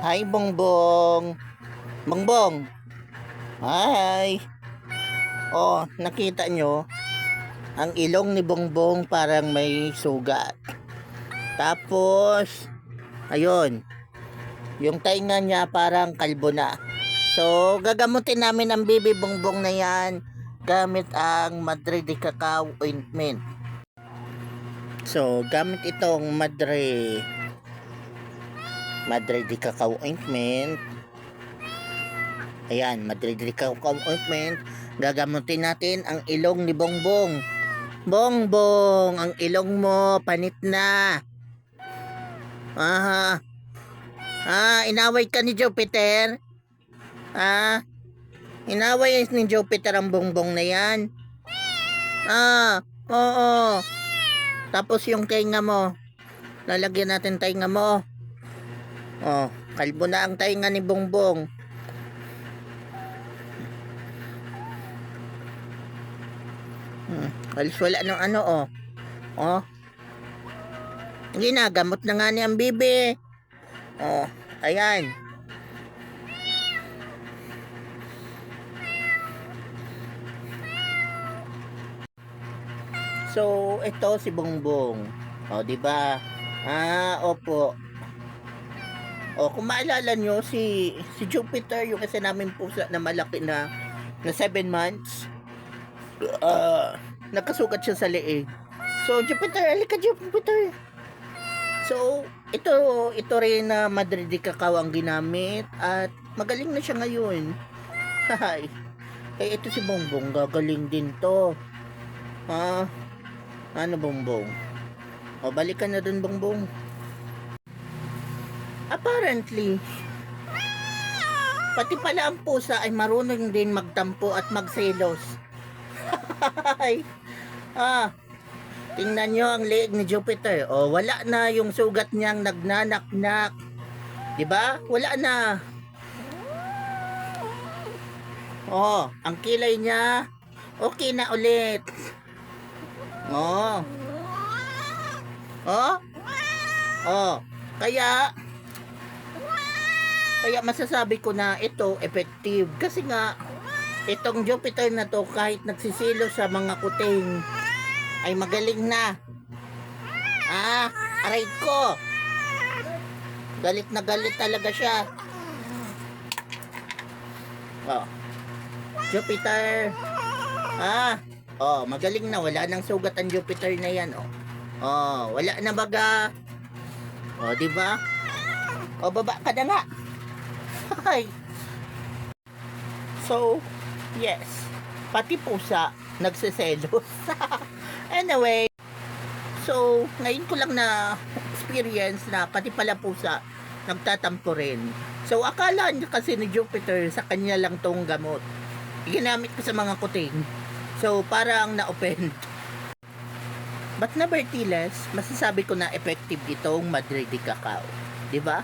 Hi, Bongbong. Bongbong. Hi. Oh, nakita nyo? Ang ilong ni Bongbong parang may sugat. Tapos, ayun. Yung tainga niya parang kalbo na. So, gagamutin namin ang bibi Bongbong na yan gamit ang Madre de Cacao ointment. So, gamit itong Madre de Cacao ointment. Ayan, Madre de Cacao ointment. Gagamutin natin ang ilong ni Bongbong. Bongbong, ang ilong mo panit na. Inaway ka ni Jupiter? Inaway ni Jupiter ang Bongbong na yan? Oo. Tapos yung tainga mo, lalagyan natin tainga mo. Oh, kalbo na ang tainga ni Bongbong. Alis wala ng ano, oh. Oh. Ginagamot na nga ni ang bibi. Oh, ayan. So, ito si Bongbong. Oh, di ba? Opo. Oh, kung maalala nyo si Jupiter, yung isa namin pusa na malaki na 7 months. Nagkasugat siya sa leeg. So, Jupiter, alika Jupiter. So, ito rin na Madre de Cacao ang ginamit at magaling na siya ngayon. Hay. Eh, ito si Bongbong, gagaling din to. Ano Bongbong? O, balikan na dun Bongbong. Apparently, pati pala ang pusa ay marunong din magtampo at magselos. Tingnan nyo ang leeg ni Jupiter. O, wala na yung sugat niyang nagnanaknak. Diba? Wala na. O, ang kilay niya, okay na ulit. Kaya masasabi ko na ito effective kasi nga itong Jupiter na to kahit nagsisilo sa mga kuting ay magaling na. Aray ko. Galit na galit talaga siya. Jupiter. Magaling na, wala nang sugat ang Jupiter na yan. Wala na baga. Di ba? Baba ka na nga. So, yes. Pati pusa nagseselos. Anyway, so ngayon ko lang na experience na pati pala pusa nagtatampo rin. So akala niya kasi ni Jupiter sa kanya lang tong gamot. Ginamit ko sa mga kuting. So parang na-offend. But nevertheless, masasabi ko na effective itong Madre de Cacao. Diba?